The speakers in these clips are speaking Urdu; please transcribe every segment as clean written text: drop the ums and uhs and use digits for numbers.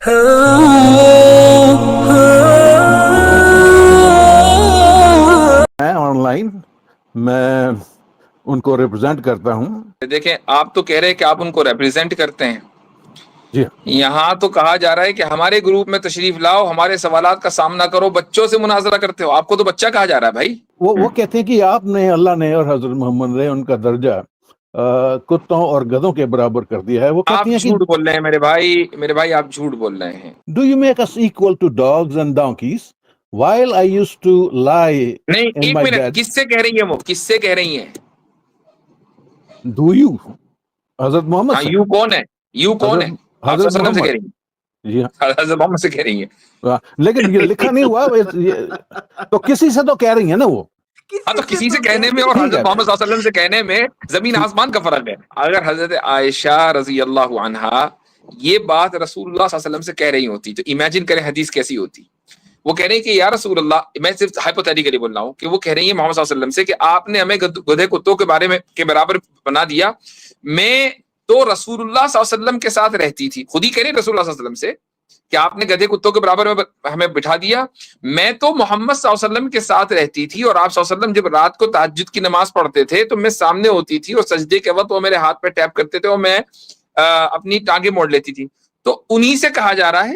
میں آن لائن میں ان کو ریپرزینٹ کرتا ہوں. دیکھیں آپ تو کہہ رہے ہیں کہ آپ ان کو ریپرزینٹ کرتے ہیں. جی یہاں تو کہا جا رہا ہے کہ ہمارے گروپ میں تشریف لاؤ، ہمارے سوالات کا سامنا کرو، بچوں سے مناظرہ کرتے ہو. آپ کو تو بچہ کہا جا رہا ہے بھائی. وہ کہتے ہیں کہ آپ نے، اللہ نے اور حضرت محمد نے ان کا درجہ کتوں اور گدھوں کے برابر کر دیا ہے. وہ آپ کہتی ہیں کہ جھوٹ بول رہے ہیں میرے بھائی آپ جھوٹ بول رہے ہیں. Do you make us equal to dogs and donkeys while I used to lie نہیں in ایک my منٹ، bed. کس سے کہہ رہی ہیں وہ؟ کس سے کہہ رہی ہیں؟ Do you حضرت محمد ہاں سے؟ یو کون ہے؟ یو کون ہے؟ آپ حضرت صلی اللہ علیہ وسلم سے محمد. کہہ رہی ہیں؟ جی ہاں، حضرت محمد سے کہہ رہی ہیں. لیکن یہ لکھا نہیں ہوا. تو کسی سے تو کہہ رہی ہیں نا وہ. ہاں تو کسی سے کہنے میں اور ٹھیک حضرت ہے. محمد صلی اللہ علیہ وسلم سے کہنے میں زمین آسمان کا فرق ہے. اگر حضرت عائشہ رضی اللہ عنہا یہ بات رسول اللہ صلی اللہ علیہ وسلم سے کہہ رہی ہوتی تو امیجن کریں حدیث کیسی ہوتی. وہ کہہ رہی ہیں کہ یا رسول اللہ، میں صرف ہائپوتھیٹیکلی بول رہا ہوں کہ وہ کہہ رہی ہیں محمد صلی اللہ علیہ وسلم سے کہ آپ نے ہمیں گدھے کتوں کے بارے میں کے برابر بنا دیا. میں تو رسول اللہ صلی اللہ علیہ وسلم کے ساتھ رہتی تھی. خود ہی کہہ رہی ہیں رسول اللہ صلی اللہ علیہ وسلم سے کہ آپ نے گدھے کتوں کے برابر میں ہمیں بٹھا دیا. میں تو محمد صلی اللہ علیہ وسلم کے ساتھ رہتی تھی، اور آپ صلی اللہ علیہ وسلم جب رات کو تہجد کی نماز پڑھتے تھے تو میں سامنے ہوتی تھی، اور سجدے کے وقت وہ میرے ہاتھ پہ ٹیپ کرتے تھے اور میں اپنی ٹانگیں موڑ لیتی تھی. تو انہی سے کہا جا رہا ہے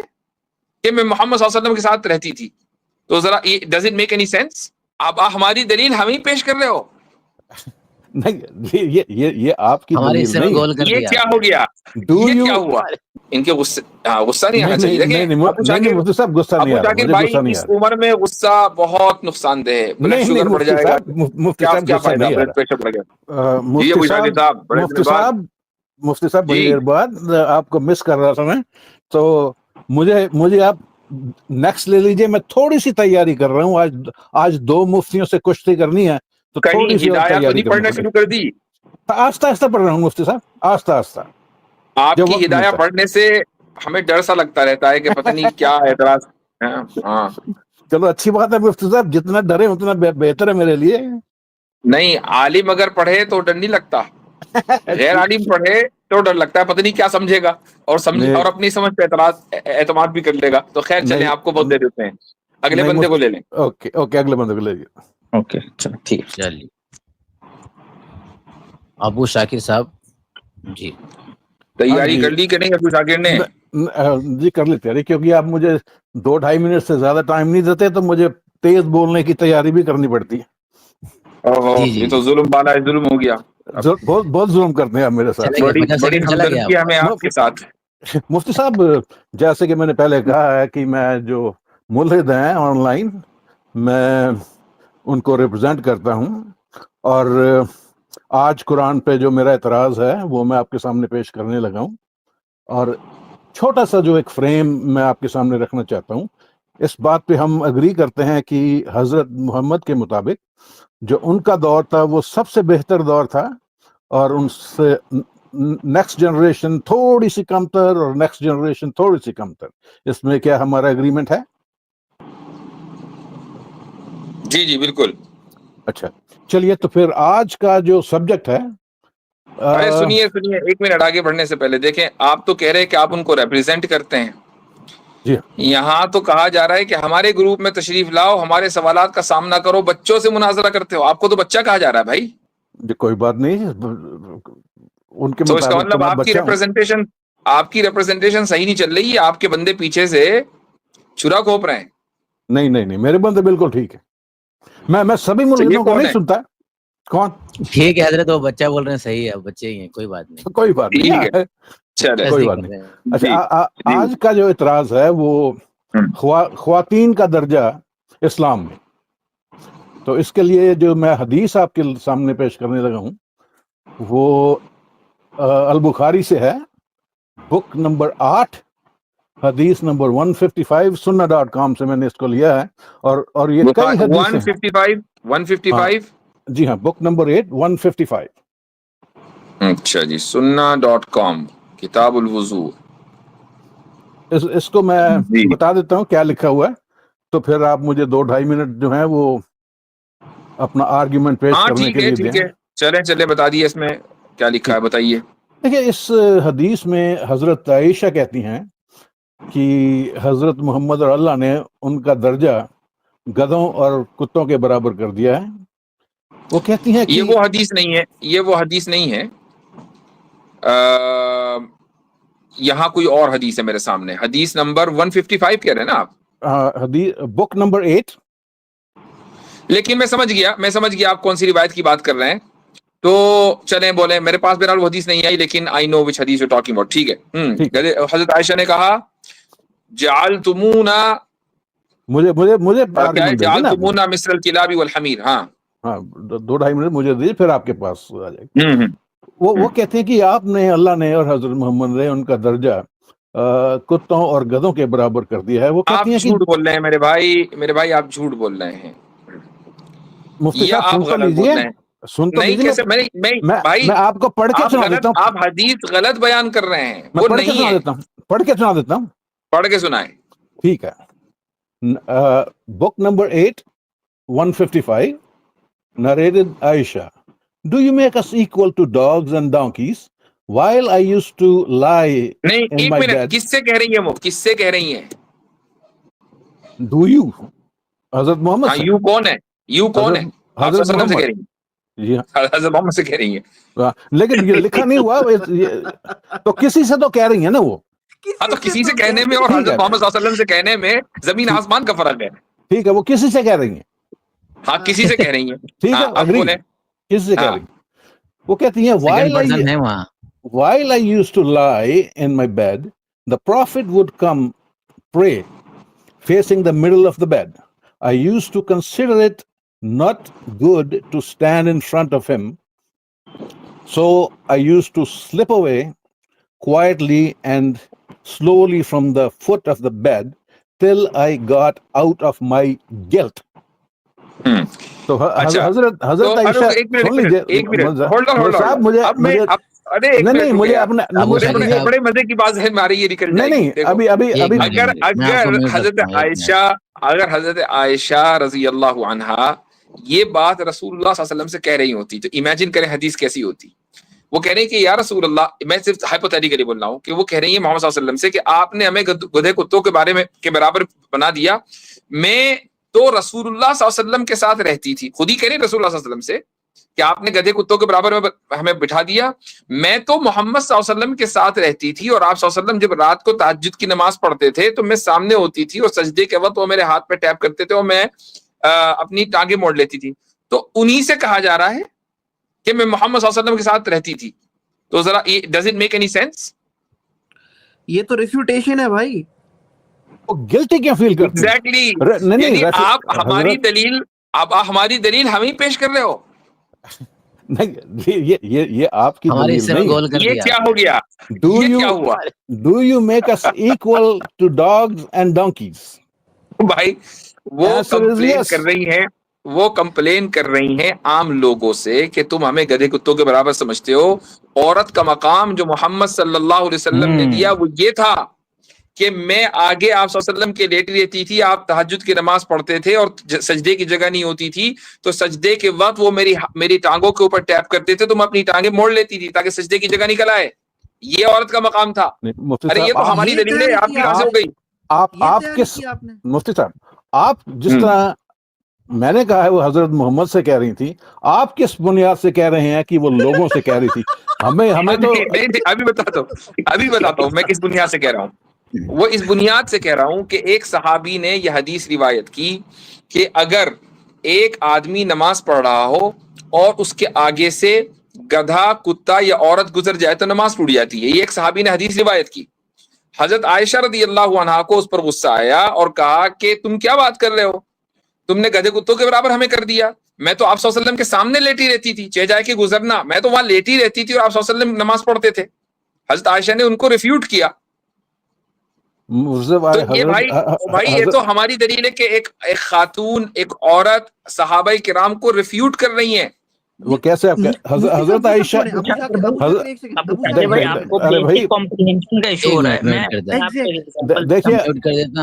کہ میں محمد صلی اللہ علیہ وسلم کے ساتھ رہتی تھی. تو ذرا does it make any sense? آپ ہماری دلیل ہم ہی پیش کر رہے ہو. نہیں، یہ آپ کی ہمارے دلیل حصے میں نہیں. گول کر یہ دیا. کیا ہو گیا؟ ڈو یہ یو کیا ہوا؟ ان کے غصہ نہیں آنا چاہیے. نہیں دیکھیں نہیں مفتی صاحب، غصہ نہیں ابو آ رہا شاکر مجھے. بھائی، غصہ نہیں آ اس رہا. عمر میں غصہ بہت نقصان دہ ہے. بلڈ نہیں شوگر بڑھ مفتی جائے گا. صاحب، مفتی صاحب کیا غصہ فائدہ؟ نہیں آ بلڈ رہا. پریشر بڑھ گیا. جی مفتی ابو شاکر صاحب صاحب بڑے مفتی دن بعد. صاحب مفتی صاحب بڑی جی دیر بعد آپ کو مس کر رہا تھا میں. تو مجھے آپ نیکسٹ لے لیجئے. میں تھوڑی سی تیاری کر رہا ہوں. آج 2 مفتیوں سے کشتی کرنی ہے تو کہیں تھوڑی سی اور ہدایات تو تیاری نہیں کرنی پڑھنا پڑے. شروع کر دی؟ آہستہ آہستہ پڑھ رہا ہوں مفتی صاحب، آہستہ آہستہ، آپ جب کی وقت ہدایت ملتا ہے. پڑھنے سے ہمیں ڈر سا لگتا رہتا ہے کہ پتہ نہیں کیا اعتراض. ہاں چلو اچھی بات ہے مفتی صاحب، جتنا ڈرے اتنا بہتر ہے میرے لیے. نہیں، عالم اگر پڑھے تو ڈر نہیں لگتا، غیر عالم پڑھے تو ڈر لگتا ہے. پتہ نہیں کیا سمجھے گا، اور اپنی سمجھ پہ اعتماد بھی کر لے گا. تو خیر چلیں، آپ کو بہت دے دیتے ہیں. اگلے نہیں بندے کو لے لیں. اوکے اگلے بندے کو لے لیجیے. اوکے چلو ٹھیک. چلیے ابو شاکر صاحب. جی ہاں تیاری جی. کر لی کہ نہیں ابو شاکر نے؟ جی کر لی تیاری، کیونکہ آپ مجھے 2-2.5 منٹ سے زیادہ ٹائم نہیں دیتے تو مجھے تیز بولنے کی تیاری بھی کرنی پڑتی ہے. جی جی یہ تو ظلم بالا ہے، ظلم ہو گیا. بہت بہت ظلم کرتے ہیں آپ میرے ساتھ. چلے گئے، بڑی 50 بڑی سیکنڈ چلا گیا. ہمدردی ہمیں آپ کے ساتھ. مفتی صاحب، جیسے کہ میں نے پہلے کہا ہے کہ میں جو ملحد ہیں آن لائن، میں ان کو ریپرزینٹ کرتا ہوں. اور آج قرآن پہ جو میرا اعتراض ہے وہ میں آپ کے سامنے پیش کرنے لگا ہوں. اور چھوٹا سا جو ایک فریم میں آپ کے سامنے رکھنا چاہتا ہوں. اس بات پہ ہم اگری کرتے ہیں کہ حضرت محمد کے مطابق جو ان کا دور تھا وہ سب سے بہتر دور تھا، اور ان سے نیکسٹ جنریشن تھوڑی سی کمتر، اور نیکسٹ جنریشن تھوڑی سی کمتر. اس میں کیا ہمارا اگریمنٹ ہے؟ جی جی بالکل. اچھا چلیے، تو پھر آج کا جو سبجیکٹ ہے. ارے سنیے ایک منٹ آگے بڑھنے سے پہلے دیکھیں، آپ تو کہہ رہے ہیں کہ آپ ان کو ریپرزینٹ کرتے ہیں. جی یہاں تو کہا جا رہا ہے کہ ہمارے گروپ میں تشریف لاؤ، ہمارے سوالات کا سامنا کرو، بچوں سے مناظرہ کرتے ہو. آپ کو تو بچہ کہا جا رہا ہے بھائی. کوئی بات نہیں، ان کے تو اس کا مطابق تو مطلب میں آپ بچہ ہوں. کی ریپرزنٹیشن صحیح نہیں چل رہی ہے. آپ کے بندے پیچھے سے چھرا کھوپ رہے ہیں. نہیں میرے بندے بالکل ٹھیک ہے. میں سبھی تو یہ ملحدوں کا کون نہیں ہے؟ سنتا. کون؟ ٹھیک ہے حضرت، وہ بچہ بول رہے ہیں، صحیح ہے، بچے ہی ہیں، کوئی بات نہیں. کوئی بات نہیں ٹھیک ہے چلے. کوئی ایسے ہی بات کر نہیں. رہے ہیں. جی اچھا، جی آج کا جو اعتراض ہے وہ خواتین کا درجہ اسلام میں. تو اس کے لیے جو میں حدیث آپ کے سامنے پیش کرنے لگا ہوں وہ البخاری سے ہے، بک نمبر 8، حدیث نمبر 155. sunna.com سے میں نے اس کو لیا ہے. اور یہ کئی حدیثیں ہیں. ہاں 155. جی ہاں، بک نمبر 8 155. اچھا جی، sunna.com، کتاب الوضو. اس کو میں جی بتا دیتا ہوں کیا لکھا ہوا ہے، تو پھر آپ مجھے 2-2.5 منٹ جو ہیں وہ اپنا آرگیومنٹ پیش ہاں کرنے کے لیے دیں. ٹھیک ہے چلے بتا دیے اس میں کیا لکھا ٹھیک. ہے، بتائیے. دیکھیے، اس حدیث میں حضرت عائشہ کہتی ہیں کہ حضرت محمد اور اللہ نے ان کا درجہ گدھوں اور کتوں کے برابر کر دیا ہے. وہ کہتی ہیں کہ یہ وہ حدیث نہیں ہے، یہ وہ حدیث نہیں ہے. یہاں کوئی اور حدیث ہے میرے سامنے، حدیث نمبر 155 کہہ رہے ہیں نا آپ؟ حدیث بک نمبر 8. لیکن میں سمجھ گیا آپ کون سی روایت کی بات کر رہے ہیں. تو چلیں بولیں، میرے پاس بہرحال وہ حدیث نہیں آئی، لیکن آئی نو وچ حدیث یو ٹاکنگ اباؤٹ. ٹھیک ہے. حضرت عائشہ نے کہا جعلتمونا، مجھے جعلتمونا مثل الکلاب والحمیر. ہاں 2-2.5 منٹ مجھے دیجیے، پھر آپ کے پاس آ جائے گا. وہ کہتے ہیں کہ آپ نے، اللہ نے اور حضرت محمد نے ان کا درجہ کتوں اور گدھوں کے برابر کر دیا ہے. وہ آپ کہتی ہیں کہ جھوٹ بول رہے ہیں میرے بھائی آپ جھوٹ بول رہے ہیں، مفتی یا صاحب آپ سن تو غلط بول لیجیے، رہے ہیں. سن تو نہیں لیجیے. کیسے بھائی میں آپ کو پڑھ کے سنا دیتا ہوں. آپ حدیث غلط بیان کر رہے ہیں، میں وہ پڑھ کے نہیں سنا ہے. دیتا ہوں، پڑھ کے سنائیں. ٹھیک ہے. Book number 8 155 narrated Aisha, do you make us equal to dogs and donkeys? While I used to lie نہیں in ایک my منٹ، bed. کس سے کہہ رہی ہیں وہ؟ کس سے کہہ رہی ہیں؟ Do you حضرت محمد ہاں سے؟ یو کون ہے؟ یو کون ہے؟ آپ صلی حضرت اللہ علیہ وسلم سے محمد. کہہ رہی ہیں؟ جی ہاں. حضرت محمد سے کہہ رہی ہیں. لیکن یہ لکھا نہیں ہوا. تو کسی سے تو کہہ رہی ہیں نا وہ. ہاں تو کسی سے کہنے میں اور ٹھیک حضرت ہے، محمد صلی اللہ علیہ وسلم سے کہنے میں زمین آسمان کا فرق ہے. ٹھیک ہے، وہ کسی سے کہہ رہی ہیں. ہاں کسی سے کہہ رہی ہیں. ٹھیک ہے، ہاں آپ اگری، بولیں. کسی سے کہہ ہاں رہی ہیں. وہ کہتی ہیں سیکنڈ پرسن ہے وہاں. while I used to lie in my bed, the prophet would come pray facing the middle of the bed. I used to consider it not good to stand in front of him, so I used to slip away quietly and slowly from the foot of the bed till I got out of my guilt. تو حضرت عائشہ سن لیجیے صاحب. مجھے نہیں مجھے اپنے بڑے مزے کی بات ہے ہماری یہ نکل جائے گی. ابھی اگر حضرت عائشہ رضی اللہ عنہا یہ بات رسول اللہ صلی اللہ علیہ وسلم سے کہہ رہی ہوتی تو امیجن کریں حدیث کیسی ہوتی. وہ کہہ رہی ہیں کہ یا رسول اللہ، میں صرف ہائپوتھیٹیکلی بول رہا ہوں کہ وہ کہہ رہی ہیں محمد صلی اللہ علیہ وسلم سے کہ آپ نے ہمیں گدھے کتوں کے بارے میں کے برابر بنا دیا. میں تو رسول اللہ صلی اللہ علیہ وسلم کے ساتھ رہتی تھی، خود ہی کہہ رہی رسول اللہ صلی اللہ علیہ وسلم سے کہ آپ نے گدھے کتوں کے برابر میں ہمیں بٹھا دیا. میں تو محمد صلی اللہ علیہ وسلم کے ساتھ رہتی تھی، اور آپ صلی اللہ علیہ وسلم جب رات کو تہجد کی نماز پڑھتے تھے تو میں سامنے ہوتی تھی، اور سجدے کے وقت وہ میرے ہاتھ پہ ٹیپ کرتے تھے اور میں اپنی ٹانگیں موڑ لیتی تھی. تو انہی سے کہا جا رہا ہے کہ میں محمد صلی اللہ علیہ وسلم کے ساتھ رہتی تھی. تو ذرا does it make any sense? یہ تو ریفیوٹیشن ہے بھائی. گلٹی کیا فیل کرتے ہیں؟ ایگزیکٹلی. یعنی آپ ہماری دلیل ہم ہی پیش کر رہے ہو. نہیں، یہ آپ کی دلیل نہیں. یہ کیا ہو گیا؟ یہ کیا ہوا؟ Do you make us equal to dogs and donkeys? بھائی وہ کمپلین کر رہی ہیں عام لوگوں سے کہ تم ہمیں گدھے کتوں کے برابر سمجھتے ہو. عورت کا مقام جو محمد صلی اللہ علیہ وسلم نے دیا وہ یہ تھا کہ میں آگے آپ صلی اللہ علیہ وسلم کے لیٹی رہتی تھی، آپ تہجد کی نماز پڑھتے تھے اور سجدے کی جگہ نہیں ہوتی تھی، تو سجدے کے وقت وہ میری ٹانگوں کے اوپر ٹیپ کرتے تھے تو میں اپنی ٹانگیں موڑ لیتی تھی تاکہ سجدے کی جگہ نکل آئے. یہ عورت کا مقام تھا. ارے یہ تو ہماری دلیل ہے، آپ کی کہاں سے ہو گئی؟ آپ کس مفتی صاحب، آپ جس طرح میں نے کہا ہے وہ حضرت محمد سے کہہ رہی تھی، آپ کس بنیاد سے کہہ رہے ہیں کہ وہ لوگوں سے کہہ رہی تھی؟ ہمیں تو ابھی بتاتا ہوں میں کس بنیاد سے کہہ رہا ہوں. وہ اس بنیاد سے کہہ رہا ہوں کہ ایک صحابی نے یہ حدیث روایت کی کہ اگر ایک آدمی نماز پڑھ رہا ہو اور اس کے آگے سے گدھا، کتا یا عورت گزر جائے تو نماز ٹوٹ جاتی ہے. یہ ایک صحابی نے حدیث روایت کی. حضرت عائشہ رضی اللہ عنہا کو اس پر غصہ آیا اور کہا کہ تم کیا بات کر رہے ہو، تم نے گدھے کتوں کے برابر ہمیں کر دیا. میں تو آپ صلی اللہ علیہ وسلم کے سامنے لیٹی رہتی تھی، چہ جائے کہ گزرنا، میں تو وہاں لیٹی رہتی تھی اور آپ صلی اللہ علیہ وسلم نماز پڑھتے تھے. حضرت عائشہ نے ان کو ریفیوٹ کیا. تو یہ بھائی یہ تو ہماری دلیل ہے کہ ایک خاتون، ایک عورت صحابہ کرام کو ریفیوٹ کر رہی ہیں. وہ کیسے حضرت عائشہ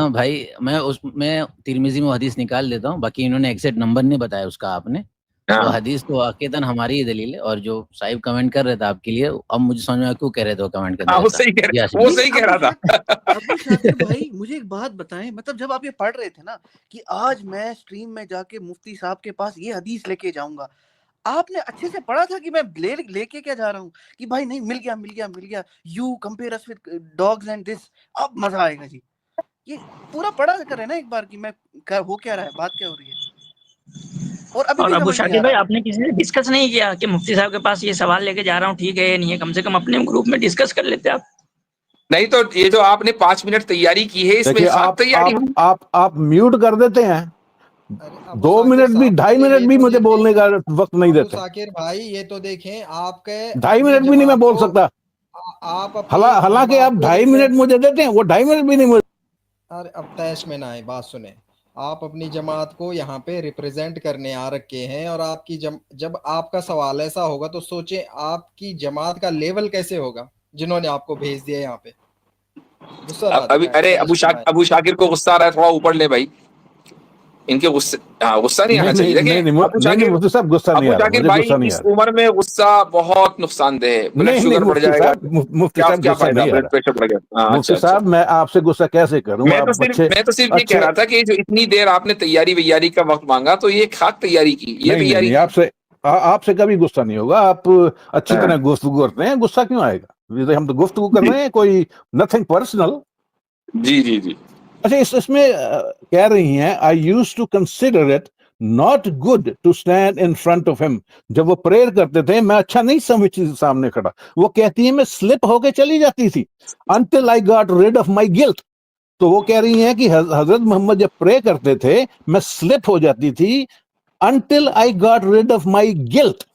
بھائی، میں ترمذی میں حدیث نکال دیتا ہوں، باقی انہوں نے ایگزیکٹ نمبر نہیں بتایا اس کا. آپ نے وہ حدیث تو واقعتاً ہماری ہی دلیل ہے، اور جو صاحب کمنٹ کر رہے تھے آپ کے لیے، اب مجھے سمجھ میں کیوں کہہ رہے تھے وہ کمنٹ کرنے وہ صحیح کہہ رہا وہ صحیح کہہ رہا تھا۔ ابو شاکر بھائی مجھے ایک بات بتائیں، مطلب جب آپ یہ پڑھ رہے تھے نا کہ آج میں اسٹریم میں جا کے مفتی صاحب کے پاس یہ حدیث لے کے جاؤں گا، آپ نے اچھے سے پڑھا تھا کہ میں لے کے کیا جا رہا ہوں کہ بھائی نہیں مل گیا you compare us with dogs and this, اب مزہ آئے گا جی؟ یہ پورا پڑھا کرے نا ایک بار کہ میں ہو کیا رہا ہے، بات کیا ہو رہی ہے، اور ابھی بھی ابو سمجھ نہیں شاکر آ بھائی رہا۔ آپ نے کسی سے ڈسکس نہیں کیا کہ مفتی صاحب کے پاس یہ سوال لے کے جا رہا ہوں ٹھیک ہے یا نہیں ہے؟ کم سے کم اپنے گروپ میں ڈسکس کر لیتے آپ۔ نہیں تو یہ جو آپ نے 5 منٹ تیاری کی ہے، اس میں دیکھیے ساتھ تیاری ہوئی۔ آپ میوٹ کر دیتے ہیں، ابو 2 شاکر منٹ بھی صاحب 2.5 منٹ یہ بھی تو مجھے دیکھیں، بولنے کا وقت نہیں ابو دیتے، شاکر بھائی یہ تو دیکھیں آپ کے 2.5 اپنی منٹ بھی نہیں میں جماعت بول کو، سکتا، آپ اپنی حالانکہ آپ جماعت کو 2.5 منٹ مجھے دیتے ہیں، وہ 2.5 منٹ بھی نہیں مجھے۔ ارے اب تیش میں نہ آئے، بات سنیں، آپ اپنی جماعت کو یہاں پہ ریپرزینٹ کرنے آ رکھے ہیں، اور آپ کی جب آپ کا سوال ایسا ہوگا تو سوچیں آپ کی جماعت کا لیول کیسے ہوگا جنہوں نے آپ کو بھیج دیا یہاں پہ۔ غصہ نہ ابھی دکھائیں، ارے تیش میں نہ آئے۔ ابو شاکر کو غصہ آ رہا ہے، تھوڑا اوپر لے بھائی، ان کے غصہ نہیں آنا چاہیے۔ دیکھیں نہیں مفتی صاحب غصہ نہیں ابو آ رہا، شاکر مجھے بھائی غصہ نہیں آ اس رہا۔ عمر میں غصہ بہت نقصان دہ ہے، بلڈ نہیں شوگر بڑھ مفتی جائے گا، صاحب، مفتی صاحب کیا غصہ فائدہ، نہیں آ بلڈ رہا۔ پریشر بڑھ گیا۔ مفتی اچھا صاحب میں آپ سے غصہ کیسے کروں؟ میں آپ تو صرف یہ کہہ اچھے، رہا تھا کہ جو اتنی دیر آپ نے تیاری ویاری کا وقت مانگا تو یہ خاک تیاری کی، یہ تیاری نہیں کی۔ آپ سے کبھی غصہ نہیں ہوگا، آپ اچھی طرح گفتگو کرتے ہیں، غصہ کیوں آئے گا؟ ہم تو گفتگو کر رہے ہیں، کوئی نتھنگ پرسنل۔ جی جی جی اچھا اس میں کہہ رہی ہیں I use to consider it not good to stand in front of ہم، جب وہ پریئر کرتے تھے میں اچھا نہیں سمجھتی تھی سامنے کھڑا، وہ کہتی ہیں میں سلپ ہو کے چلی جاتی تھی until I got rid of my guilt۔ تو وہ کہہ رہی ہیں کہ حضرت محمد جب پرے کرتے تھے میں سلپ ہو جاتی تھی until I got rid of my guilt۔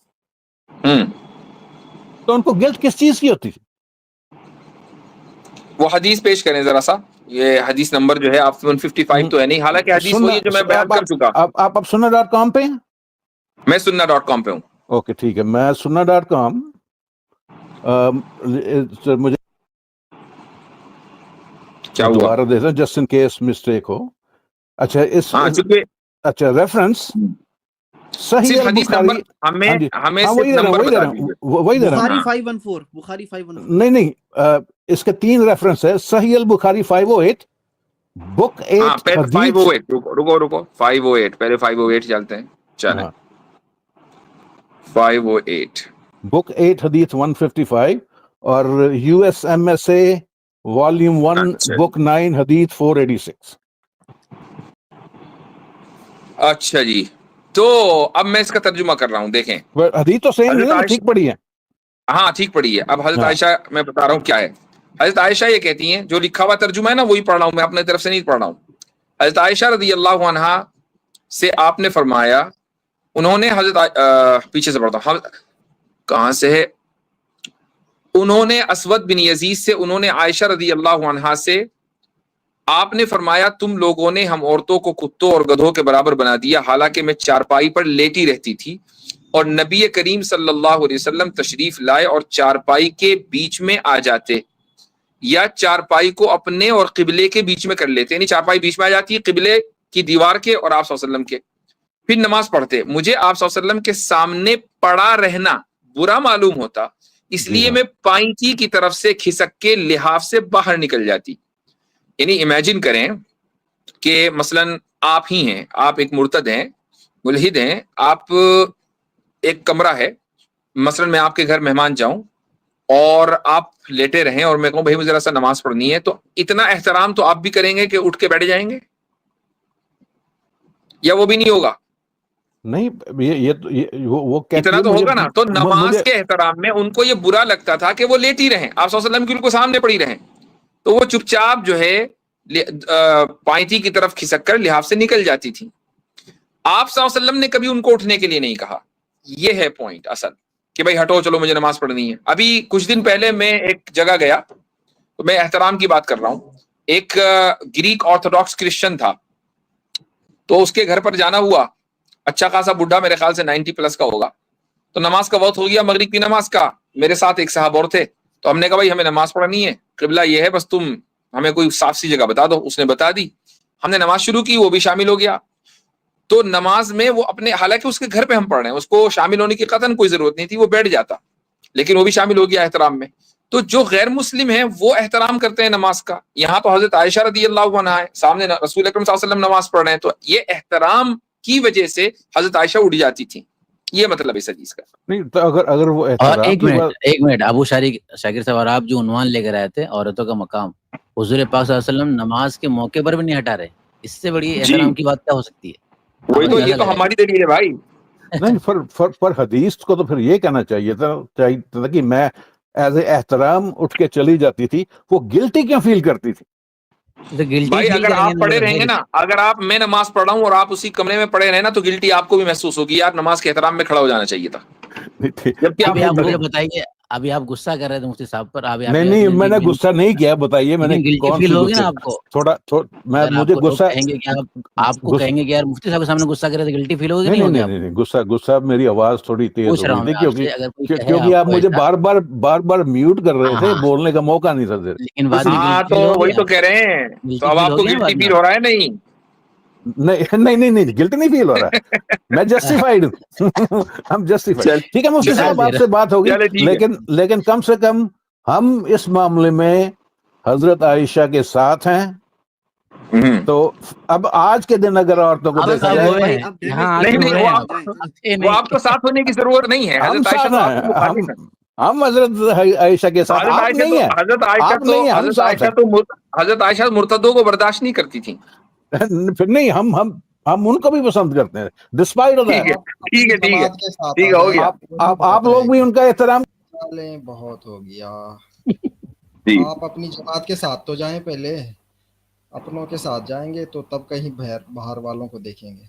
تو ان کو گلٹ کس چیز کی ہوتی تھی؟ وہ حدیث پیش کریں ذرا سا، یہ حدیث نمبر جو ہے آپ 155 تو ہے نہیں، حالانکہ حدیث وہی ہے جو میں بیان کر چکا۔ آپ sunna.com پہ ہیں؟ میں sunna.com پہ ہوں۔ اوکے ٹھیک ہے، میں sunna.com مجھے کیا ہوا؟ دوبارہ دیکھتا ہوں جسٹ ان کیس مسٹیک ہو۔ اچھا ہاں چونکہ اچھا ریفرنس صحیح صرف حدیث نمبر البخاری، ہمیں صرف نمبر بتا دیجیے۔ وہی دے رہا ہوں۔ بخاری 514، بخاری 514۔ نہیں اس کے 3 ریفرنس ہے، صحیح البخاری 508، بک 8 پہلے حدیث، 508 رکو 508 پہلے 508 چلتے ہیں، چلیں 508 بک 8 حدیث 155، اور U S M S A volume 1 book 9 حدیث 486۔ اچھا جی، تو اب میں اس کا ترجمہ کر رہا ہوں، دیکھیں حدیث تو صحیح نہیں ہے نا، ٹھیک پڑھی ہے؟ ہاں ٹھیک پڑھی ہے۔ اب حضرت عائشہ میں بتا رہا ہوں کیا ہے۔ حضرت عائشہ یہ کہتی ہیں، جو لکھا ہوا ترجمہ ہے نا وہی پڑھ رہا ہوں میں، اپنے طرف سے نہیں پڑھ رہا ہوں۔ حضرت عائشہ رضی اللہ عنہا سے آپ نے فرمایا، انہوں نے پیچھے سے پڑھتا ہوں کہاں سے ہے، انہوں نے اسود بن یزید سے، انہوں نے عائشہ رضی اللہ عنہا سے آپ نے فرمایا، تم لوگوں نے ہم عورتوں کو کتوں اور گدھوں کے برابر بنا دیا، حالانکہ میں چارپائی پر لیٹی رہتی تھی اور نبی کریم صلی اللہ علیہ وسلم تشریف لائے اور چارپائی کے بیچ میں آ جاتے، یا چارپائی کو اپنے اور قبلے کے بیچ میں کر لیتے، یعنی چارپائی بیچ میں آ جاتی ہے قبلے کی دیوار کے اور آپ صلی اللہ علیہ وسلم کے، پھر نماز پڑھتے۔ مجھے آپ صلی اللہ علیہ وسلم کے سامنے پڑا رہنا برا معلوم ہوتا، اس لیے میں پائنچی کی طرف سے کھسک کے لحاف سے باہر نکل جاتی۔ یعنی امیجن کریں کہ مثلا آپ ہی ہیں، آپ ایک مرتد ہیں، ملحد ہیں، آپ ایک کمرہ ہے، مثلا میں آپ کے گھر مہمان جاؤں اور آپ لیٹے رہیں اور میں کہوں بھائی مجھے ذرا سا نماز پڑھنی ہے، تو اتنا احترام تو آپ بھی کریں گے کہ اٹھ کے بیٹھ جائیں گے، یا وہ بھی نہیں ہوگا؟ نہیں وہ اتنا تو ہوگا نا۔ تو نماز کے احترام میں ان کو یہ برا لگتا تھا کہ وہ لیٹی رہیں، آپ صلی اللہ علیہ وسلم کی ان کو سامنے پڑی رہیں، تو وہ چپ چاپ جو ہے پائنتی کی طرف کھسک کر لحاف سے نکل جاتی تھی۔ آپ صلی اللہ علیہ وسلم نے کبھی ان کو اٹھنے کے لیے نہیں کہا۔ یہ ہے پوائنٹ اصل، کہ بھائی ہٹو چلو مجھے نماز پڑھنی ہے۔ ابھی کچھ دن پہلے میں ایک جگہ گیا، تو میں احترام کی بات کر رہا ہوں، ایک گریک آرتھوڈاکس کرسچن تھا، تو اس کے گھر پر جانا ہوا، اچھا خاصا بڈھا، میرے خیال سے 90 پلس کا ہوگا، تو نماز کا وقت ہو گیا، مغرب کی نماز کا، میرے ساتھ ایک صاحب اور تھے، تو ہم نے کہا بھائی ہمیں نماز پڑھنی ہے، قبلہ یہ ہے، بس تم ہمیں کوئی صاف سی جگہ بتا دو۔ اس نے بتا دی، ہم نے نماز شروع کی، وہ بھی شامل ہو گیا۔ تو نماز میں وہ اپنے، حالانکہ اس کے گھر پہ ہم پڑھ رہے ہیں، اس کو شامل ہونے کی قطعاً کوئی ضرورت نہیں تھی، وہ بیٹھ جاتا، لیکن وہ بھی شامل ہو گیا احترام میں. تو جو غیر مسلم ہیں وہ احترام کرتے ہیں نماز کا. یہاں تو حضرت عائشہ رضی اللہ عنہا ہے، سامنے رسول اکرم صلی اللہ علیہ وسلم نماز پڑھ رہے ہیں، تو یہ احترام کی وجہ سے حضرت عائشہ اٹھ جاتی تھی. یہ مطلب اس حدیث کا. نہیں تو اگر وہ اور احترام کی بات، ایک منٹ ابو شاکر صاحب، اور آپ جو عنوان لے کر آئے تھے عورتوں کا مقام، حضور پاک صلی اللہ علیہ وسلم نماز کے موقع پر بھی نہیں ہٹا رہے، اس سے بڑی احترام کی بات کیا ہو سکتی ہے؟ وہی تو، یہ تو ہماری دلیل ہے بھائی. نہیں پر حدیث کو تو پھر یہ کہنا چاہیے تھا کہ میں ایز اے احترام اٹھ کے چلی جاتی تھی. وہ گلٹی کیوں فیل کرتی تھی؟ بھائی اگر آپ پڑھے رہیں گے نا، اگر آپ، میں نماز پڑھ رہا ہوں اور آپ اسی کمرے میں پڑھے رہے نا، تو گلٹی آپ کو بھی محسوس ہوگی، یار نماز کے احترام میں کھڑا ہو جانا چاہیے تھا. جبکہ ابھی آپ مجھے بتائیے، ابھی آپ غصہ کر رہے تھے مفتی صاحب پر، نہیں میں نے غصہ نہیں کیا، بتائیے میں نے کون سی ہوگی نا آپ کو؟ تھوڑا میں مجھے غصہ، کہیں گے کہ آپ کو کہیں گے کہ یار مفتی صاحب کے سامنے غصہ کر رہے تھے، گلٹی فیل ہوگی؟ نہیں غصہ میری آواز تھوڑی تیز ہو گئی تھی کیونکہ آپ مجھے بار بار میوٹ کر رہے تھے، بولنے کا موقع نہیں تھا. لیکن ہاں تو وہی تو کہہ رہے ہیں، تو اب آپ کو گلٹی فیل ہو رہا ہے؟ نہیں گلٹ نہیں فیل ہو رہا ہے، میں جسٹیفائڈ ہوں. ہم جسٹیفائڈ. ٹھیک ہے مفتی صاحب، آپ سے بات ہوگی، لیکن کم سے کم ہم اس معاملے میں حضرت عائشہ کے ساتھ ہیں. تو اب آج کے دن اگر عورتوں کو دیکھا جائے، وہ آپ کو ساتھ ہونے کی ضرورت نہیں ہے. ہم ساتھ ہیں، ہم حضرت عائشہ کے ساتھ، آپ نہیں ہیں. حضرت عائشہ مرتدوں کو برداشت نہیں کرتی تھی. پھر نہیں، ہم ان کو بھی پسند کرتے ہیں ڈسپائٹ آف دیٹ. ٹھیک ہے، ہو گیا. آپ لوگ بھی ان کا احترام. بہت ہو گیا. آپ اپنی جماعت کے ساتھ تو جائیں، پہلے اپنوں کے ساتھ جائیں گے تو تب کہیں باہر والوں کو دیکھیں گے.